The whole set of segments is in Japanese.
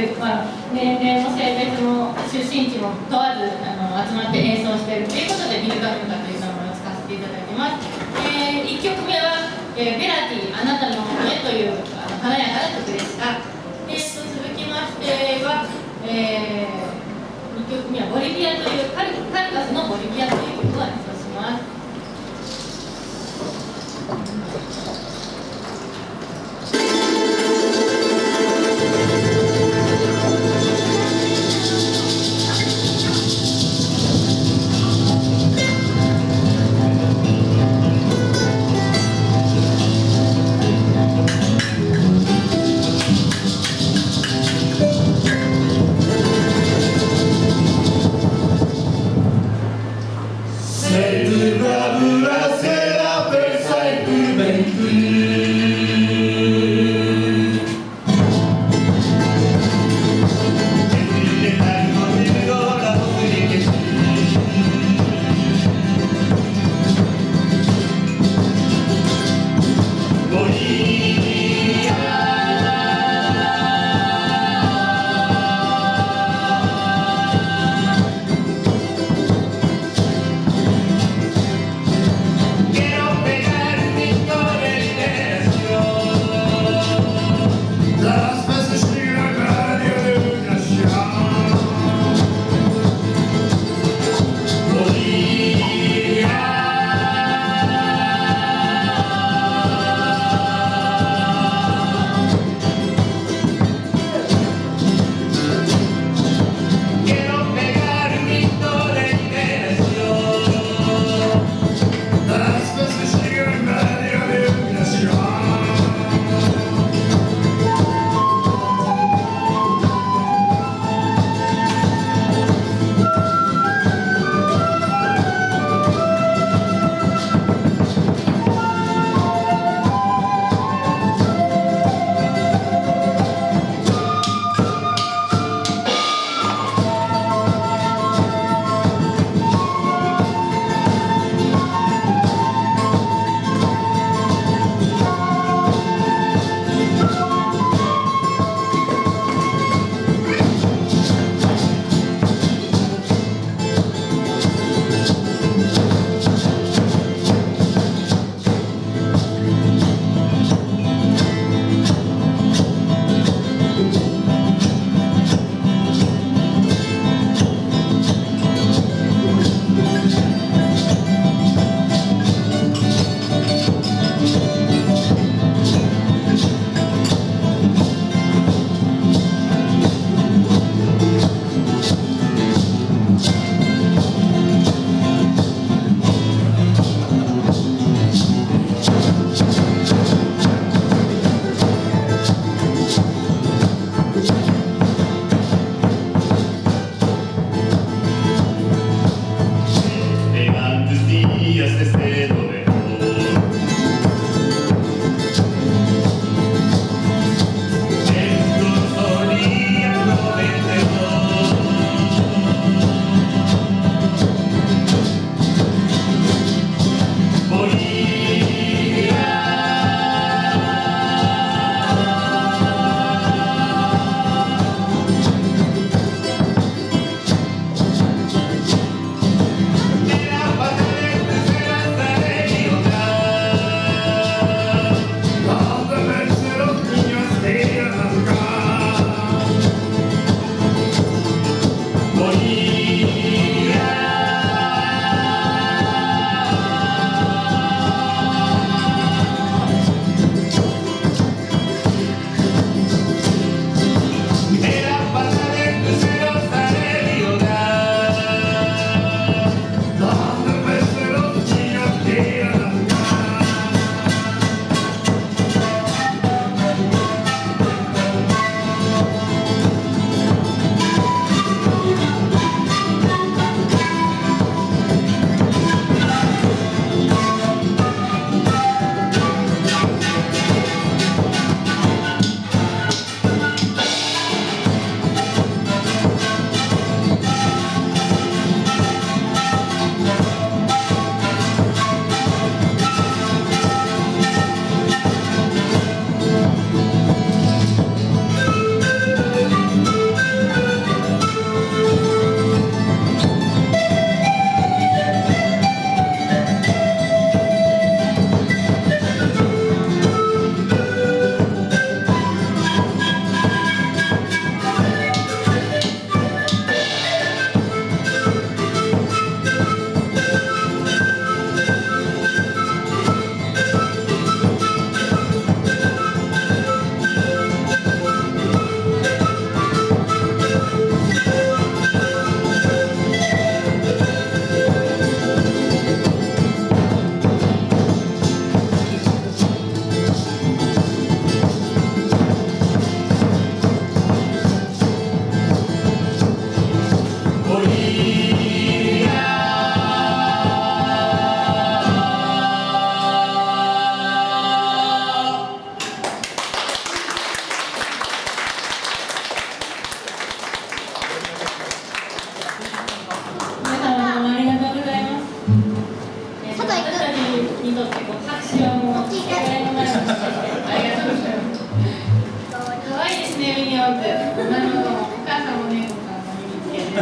いう、年齢も性別も出身地も問わず集まって演奏しているということでビルカフェカという名前を使わせていただいています。1曲目は、ベラティあなたのもとへという華やかな曲でした。続きましては、2曲目はボリビアというカルカスのボリビアという曲を演奏します。Sei tu bravura, será perfeito, bem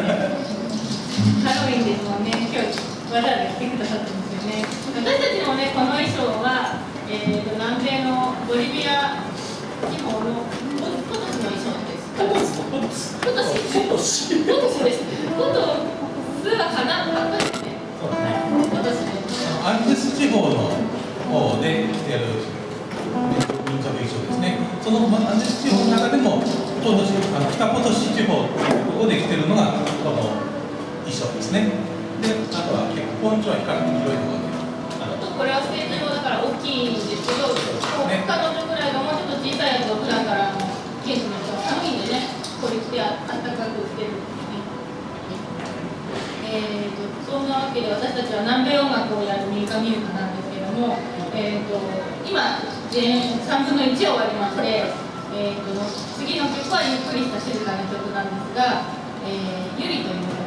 ロウィンですもんね。今日わざわざ来てくださったんですよね。私たちもね、この衣装は、南米のボリビア地方のポトスの衣装です。ポトスです。ポトスはかな、かっこいいですね。ポトスです。アンデス地方の方で着てる民族衣装ですね。そのアンデス地方の中でも北ポトシ地方っていうところで着てるのがこの衣装ですね。で、あとは結構ポイントは比較的広いところで。これはステージ上だから大きいんですけど、彼女ぐらいがもうちょっと小さいやつを普段から現地の人は寒いんでね、これ着てあったかくしてるんですね。そんなわけで私たちは南米音楽をやるミルカミルカなんですけども、今3分の1終わりまして、次の曲はゆっくりした静かな曲なんですが、ゆりという曲です。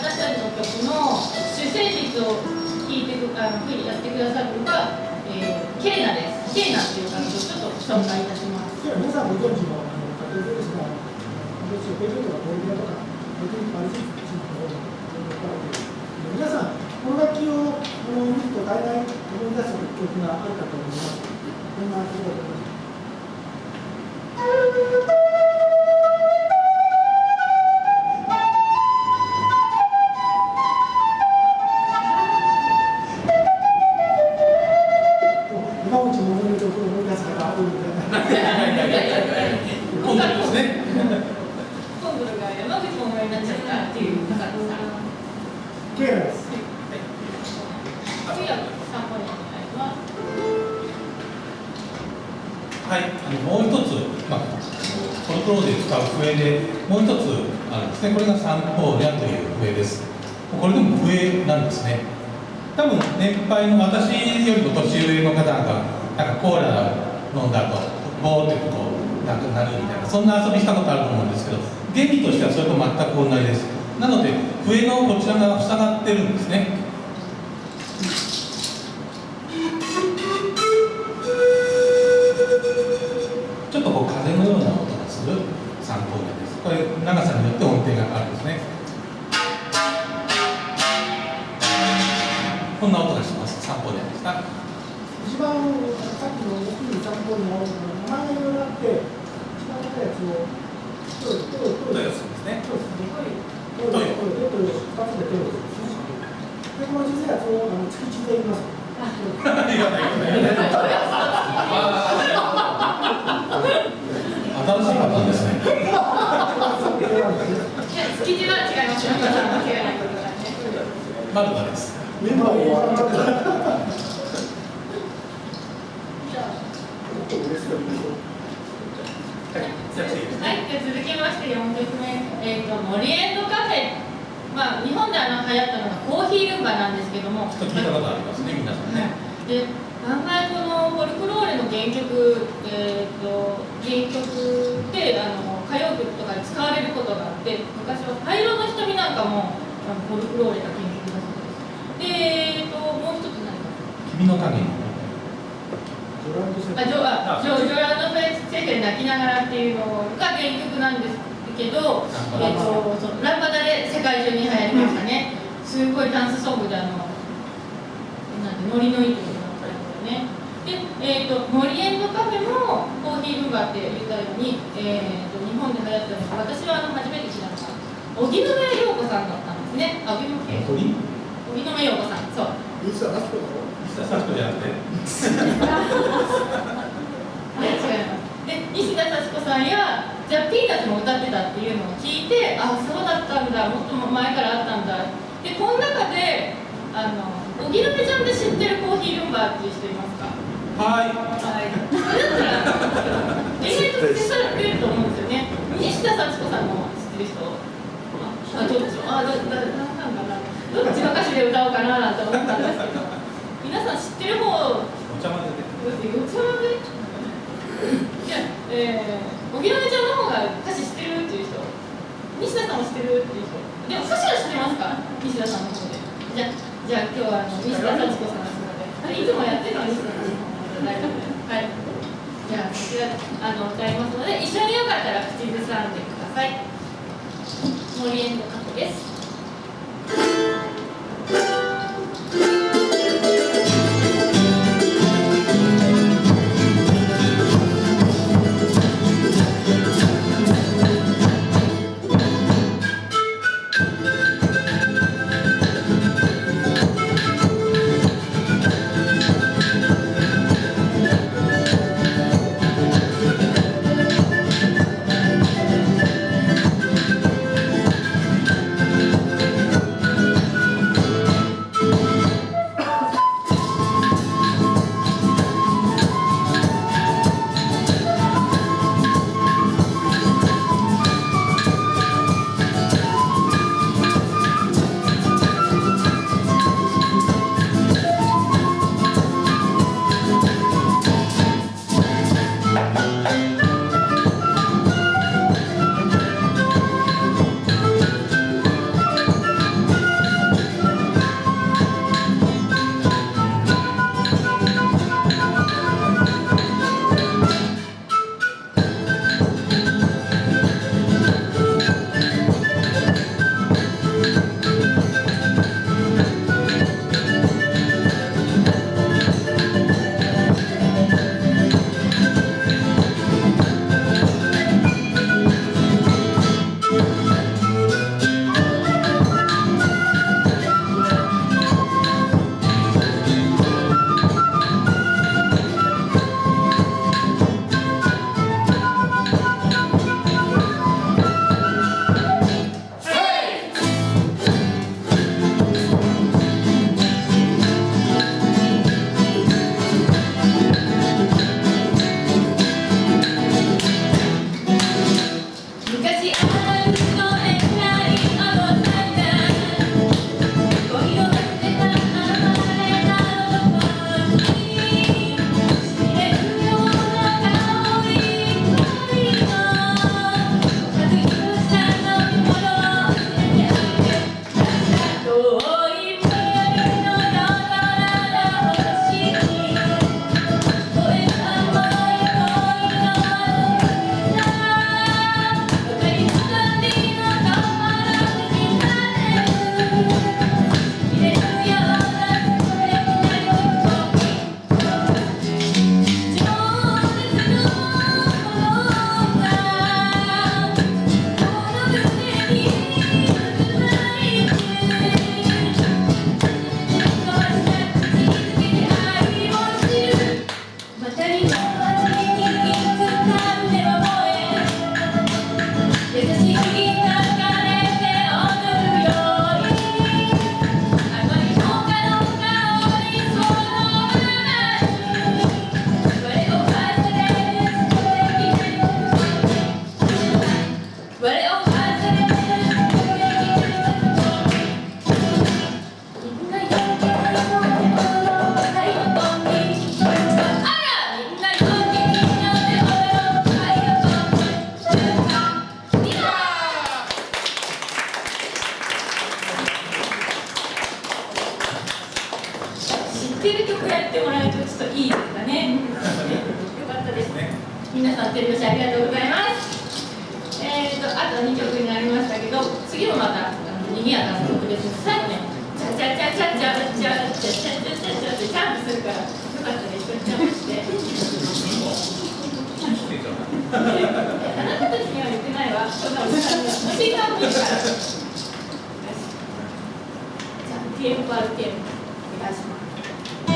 私たちの曲の主旋律を弾いてやってくださるのが、ケレナです。ケレナっていう楽曲をちょっと紹介いたします。では皆さんご存知の楽曲ですが、私はペイトとかボルビアとか、本当にパリジックのところに皆さん、この楽器を見ると大概思い出す曲があるかと思います。こんなところでもう一つ、フォルクローで使う笛でもう一つあるんですね。これがサンポーリャという笛です。これでも笛なんですね。多分年配の私よりも年上の方なんかコーラ飲んだ後ボーってこうなんかなるみたいな、そんな遊びしたことあると思うんですけど、原理としてはそれと全く同じです。なので笛のこちらが塞がってるんですね。ちょっとこう風のような音がするサンポーリャです。これ長さによって音程が変わるんですね。こんな音がします。サンポーリャでした。一番さっきの大きいサンポーリャの名前がいろいろあって、一番高いやつをトヨスですね。そうですね。トヨ2つでトヨスですね。で、この小さいやつを月1で言います。言わない言わ新しいパターンですね。いや、築地は違います。間違いないことだね。マルバです。メンバーも笑っちゃった。はい、で続きまして4曲目、モリエンドカフェ。日本で流行ったのがコーヒールンバなんですけども、聞いたことありますね、皆さんね。で、案外このフォルクローレの原曲、原曲で歌謡曲とかで使われることがあって、昔は灰色の瞳なんかもフォルクローレが原曲だそうです。で、もう一つ何か。君の影に。ジョランド・フェステで泣きながらっていうのが原曲なんですけど、ランバダで世界中に流行りましたね。すごいダンスソングでノリのいい曲だったりね。で、モリエンドカフェもコーヒールンバって言ったように、日本で流行ったのが、私は初めて知ったのが荻野目洋子さんだったんですね。荻野目洋子さん、そう。西田幸子だろ。西田幸子じゃなくて。違います。で、西田幸子さんやじゃあピーナッツも歌ってたっていうのを聞いて、あ、そうだったんだ、もっと前からあったんだ。で、この中で荻野目ちゃんで知ってるコーヒールンバっていう人いますか？はい。それだったら意外と口されてると思うんですよね。西田幸子さんの知ってる人？どうでしょう。なんかな。どっちの歌詞で歌おうかななんて思ったんですけど、皆さん知ってる方。お茶まで出てお茶まで。じゃあ、荻野目ちゃんの方が歌詞知ってるっていう人、西田さんも知ってるっていう人、でも歌詞は知ってますか？西田さんの方で。じゃあ今日は西田幸子さんの方で、いつもやってるのは西田さんの方で大丈夫です。はい。じゃあこちらで歌いますので、一緒によかったら口ずさんでください。モリエンドカフェです。「くやってもらうとちょっといいですかね。よかったです。皆さん手拍子ありがとうございます。あと2曲になりましたけど、次もまた賑やかな曲です。最後ね、チャチャチャチャチャチャチャチャチャチャチャチャってジャンプするから、よかったら一緒にジャンプして。あなたたちには言ってないわ。そんなおじさんには。おじさんもいいから。よし。じゃあ、テンポあるテンポお願いします。「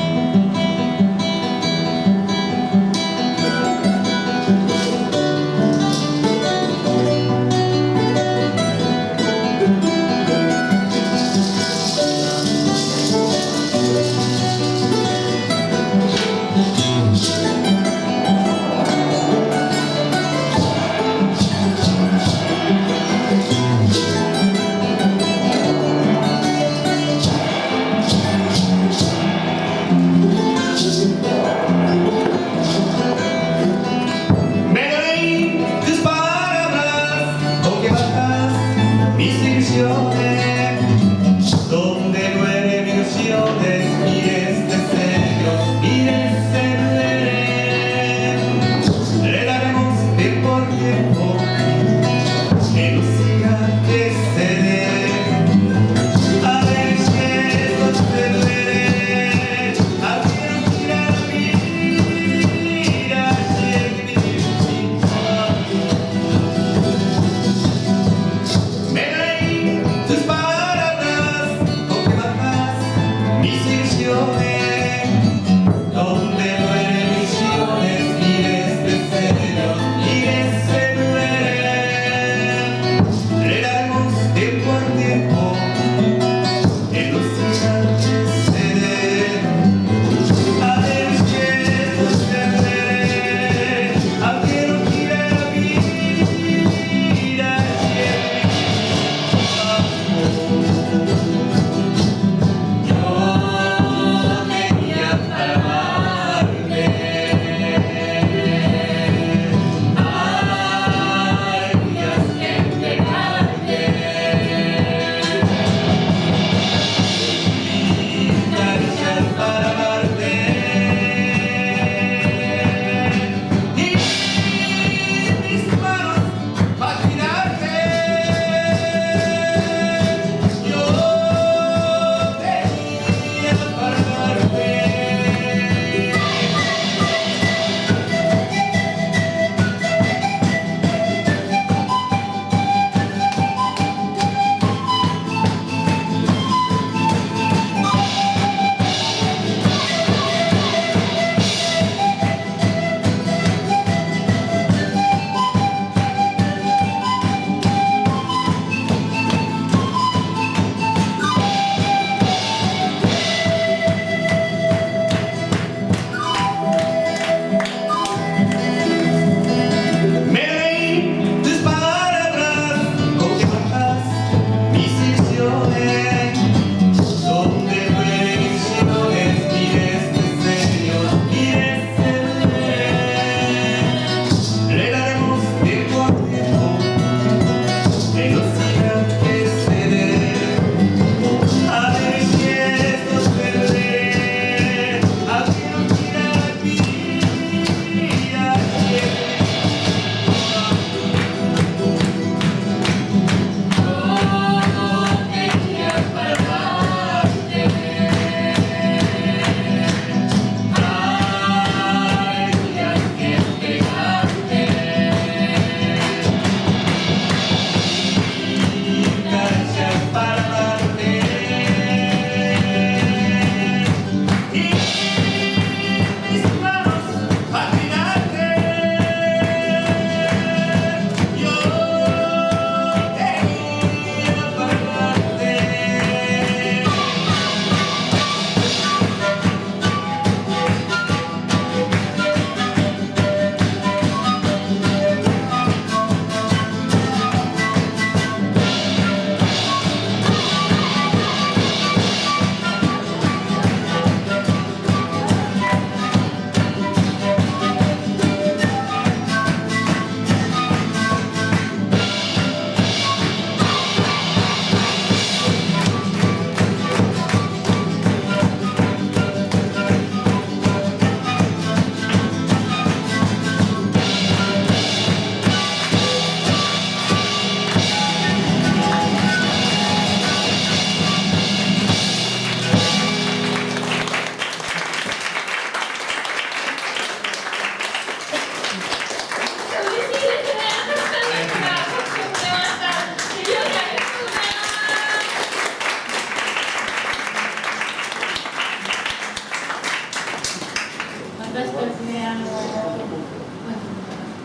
私たちね、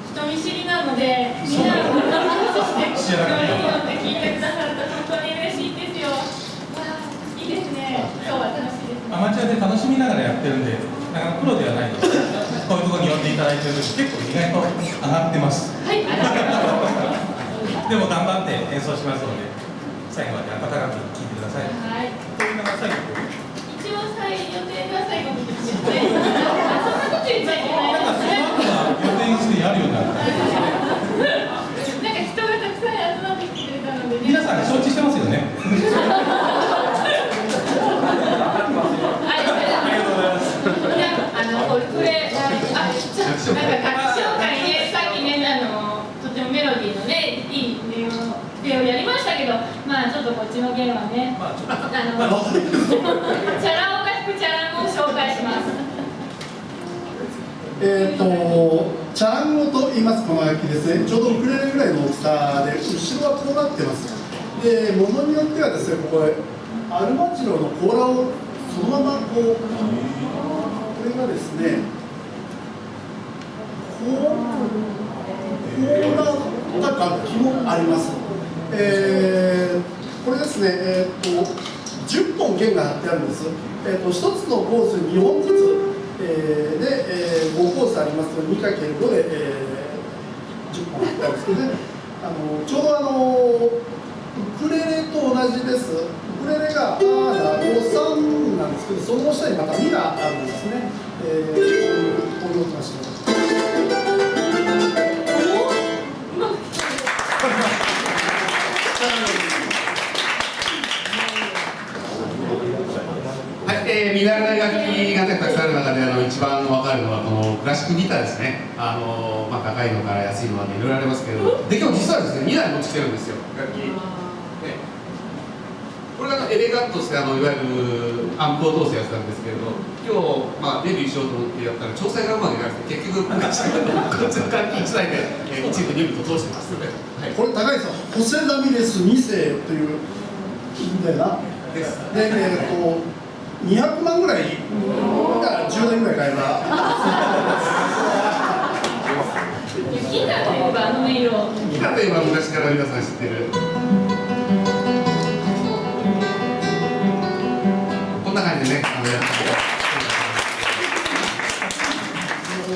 人見知りなので、みんなの話して、よりによって聞いてくださると本当に嬉しいんですよ。いいですね。今日は楽しいですね。アマチュアで楽しみながらやってるんで、なかなかプロではないので、こういうところに呼んでいただいてる時結構意外と上がってます。はい、ありがとうございます。でも頑張って演奏しますので、最後まで温かく聴いてください。はい。というのが最後。一応予定が最後の時ですね。そんなこと言っちゃいけないなんかそですね。の後は予定してやるようになる。なんか人がたくさん集まってきてくれたのでね。皆さん承知してますよね。ありがとうございます。じゃあ、これ、なんか楽章会ね、さっきね、とてもメロディーのね、いい音をやりましたけど、まあちょっとこっちの弦はね、チャラ男が弾くチャランを紹介します。チャランゴと言いますこの楽器ですね、ちょうどウクレレぐらいの大きさで、後ろはとがってます。で、ものによってはですね、ここへアルマジロの甲羅をそのままこう、これがですね、甲羅が楽器もあります。これですね、10本弦が張ってあるんです。1つのコースに2本ずつ。で、5コースありますので 2×5 で、10本あったんですけどね、ちょうどウクレレと同じです。ウクレレがパーダ5、3なんですけど、その下にまた2があるんですね。こういう音がします。見慣れない楽器がね、たくさんある中で一番分かるのはこのクラシックギターですね。まあ、高いのから安いのまでいろいろありますけど、で今日実はですね2台持ってきてるんですよ、楽器。これがエレガントしていわゆるアンプを通すやつなんですけれど、今日、まあ、デビューしようと思ってやったら調整がうまくいかなくて、結局こっちの楽器1台で一部2部と通してますので、はい、これ高いですよ、ホセダミレス2世という金だよな。です。で、200万ぐらい、10年ぐらい買えば。ギターといえば音色。ギターといえば昔から皆さん知ってる。こんな感じでね、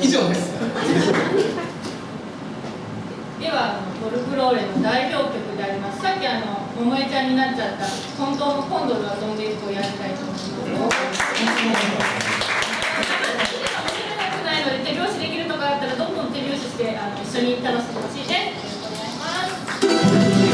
以上です。ではフォルクローレの代表曲であります。さっき桃江ちゃんになっちゃった本当のコンドルが飛んでいくをやりたいと思います。ないので手拍子できるとかあったらどんどん手拍子して一緒に楽しんでほしいです。よろしくお願いします。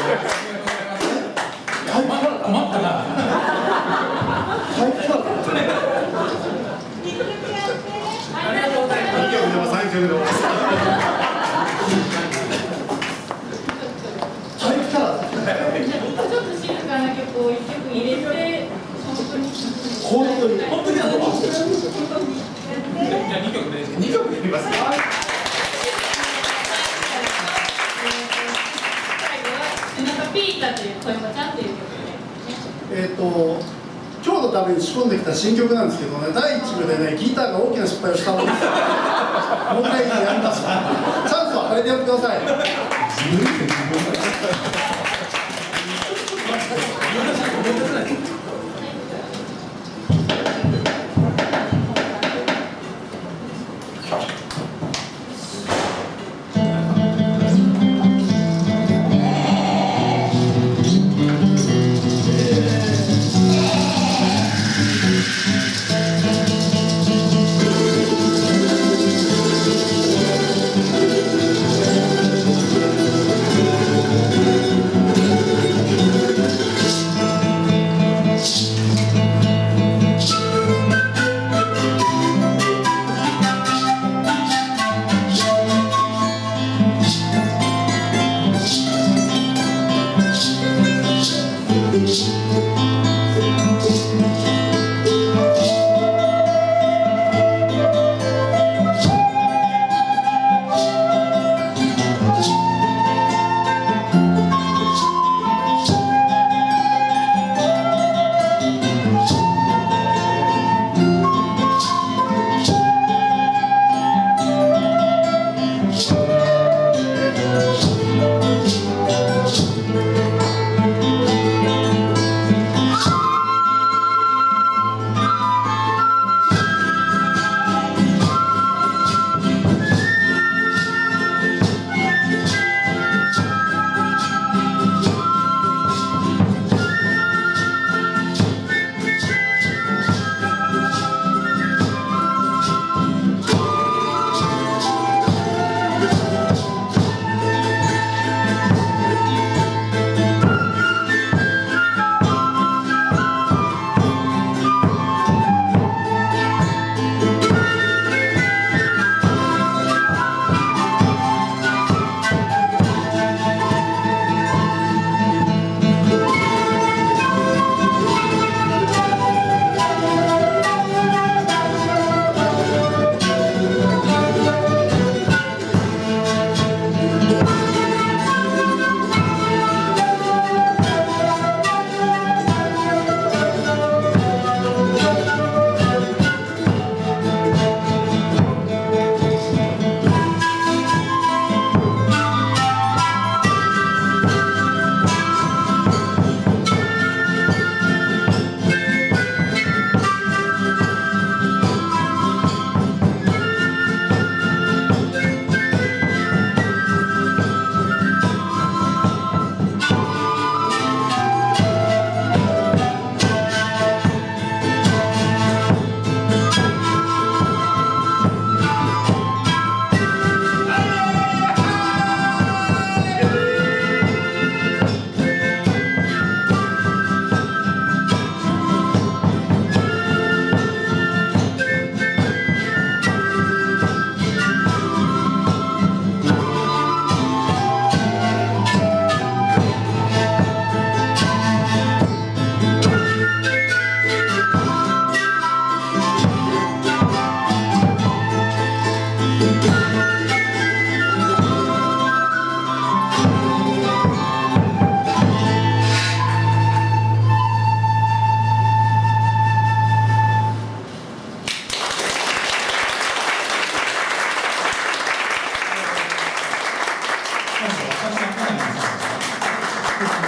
困ったな。はい、来た。ありがとうございます。2曲でも3曲でもはい、来た。ちょっと静かな曲を1曲入れて、本当に本当に。本当にじゃあ2曲で。 2曲で見ますか。最後は背中ピータという声もちゃんという曲で、今日のために仕込んできた新曲なんですけどね、第1部でね、ギターが大きな失敗をしたもんです。もう一回やります。チャンスを与えてやってください。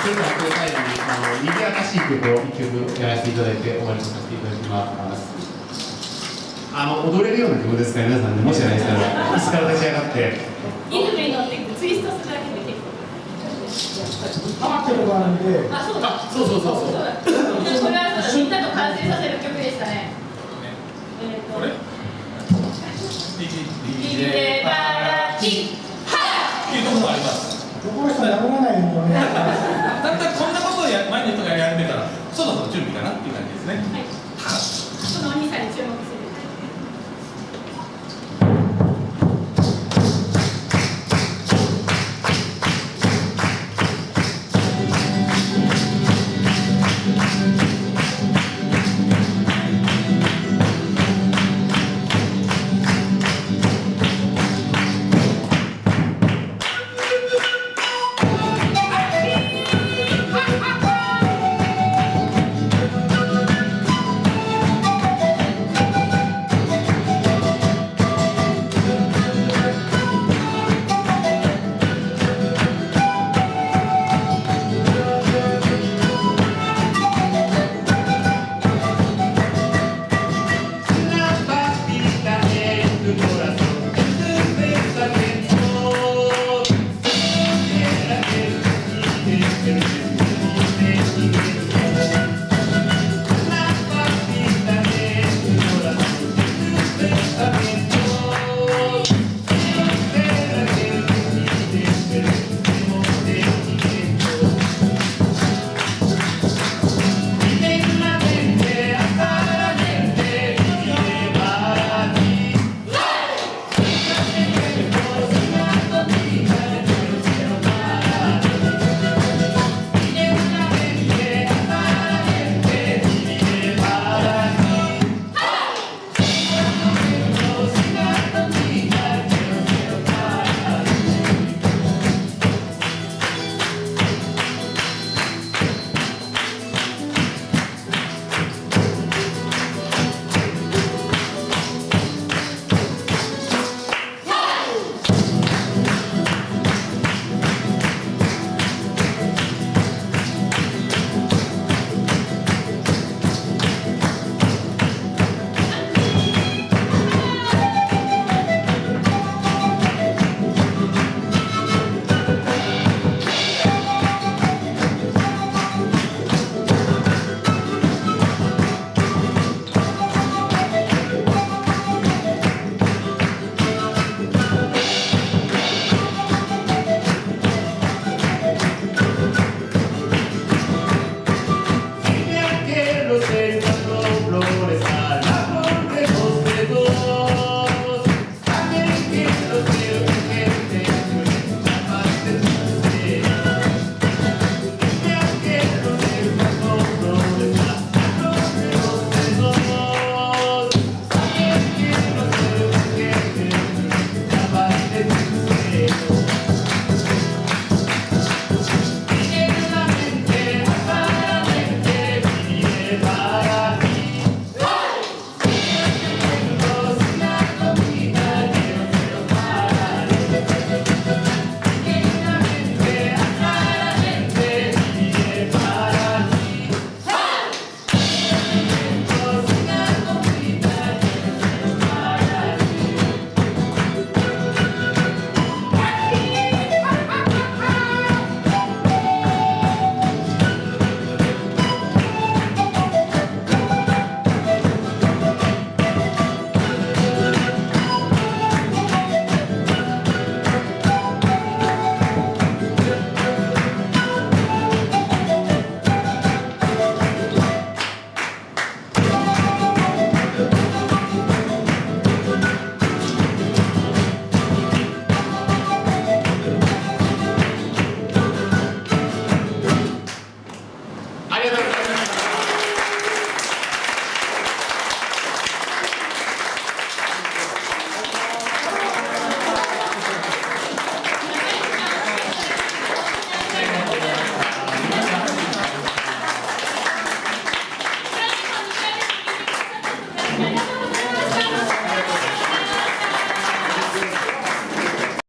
それではこれ最後に賑やかしい曲を1曲やらせていただいて終わりとさせていただきます。踊れるような曲ですから皆さんね、もしあれでしたら椅子から立ち上がってリズムに乗ってツイストするだけで結構。ハマってるのがあるんで、あ、そうだ。そうそうそうそうそうだ。これはみんなと完成させる曲でしたね。これDJ バラキ。はっていうところがあります。この人はやらないのよね。りがとう